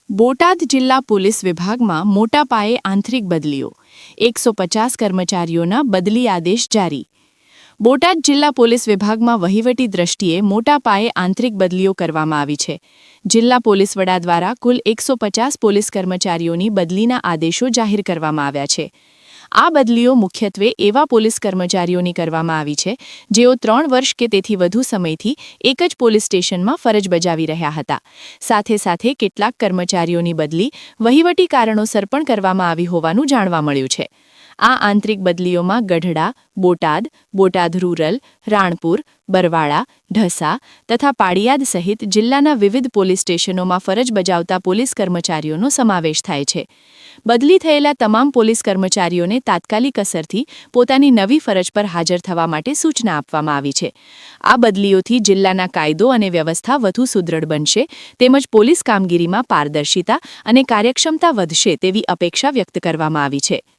બોટાદ જિલ્લા પોલીસ વિભાગમાં મોટા પાયે આંતરિક બદલીઓ 150 કર્મચારીઓના બદલી આદેશ જારી બોટાદ જિલ્લા પોલીસ વિભાગમાં વહીવટી દ્રષ્ટિએ મોટા પાયે આંતરિક બદલીઓ કરવામાં આવી છે જિલ્લા પોલીસ વડા દ્વારા કુલ 150 પોલીસ કર્મચારીઓની બદલીના આદેશો જાહેર કરવામાં આવ્યા છે આ બદલીઓ મુખ્યત્વે એવા પોલીસ કર્મચારીઓની કરવામાં આવી છે જેઓ 3 વર્ષ કે તેથી વધુ સમયથી એક જ પોલીસ સ્ટેશનમાં ફરજ બજાવી રહ્યા હતા સાથે સાથે કેટલાક કર્મચારીઓની બદલી વહીવટી કારણોસર પણ કરવામાં આવી હોવાનું જાણવા મળ્યું છે આ આંતરિક બદલીઓમાં ગઢડા બોટાદ બોટાદ રૂરલ રાણપુર બરવાળા ઢસા તથા પાળિયાદ સહિત જિલ્લાના વિવિધ પોલીસ સ્ટેશનોમાં ફરજ બજાવતા પોલીસ કર્મચારીઓનો સમાવેશ થાય છે બદલી થયેલા તમામ પોલીસ કર્મચારીઓને તાત્કાલિક અસરથી પોતાની નવી ફરજ પર હાજર થવા માટે સૂચના આપવામાં આવી છે આ બદલીઓથી જિલ્લાના કાયદો અને વ્યવસ્થા વધુ સુદૃઢ બનશે તેમજ પોલીસ કામગીરીમાં પારદર્શિતા અને કાર્યક્ષમતા વધશે તેવી અપેક્ષા વ્યક્ત કરવામાં આવી છે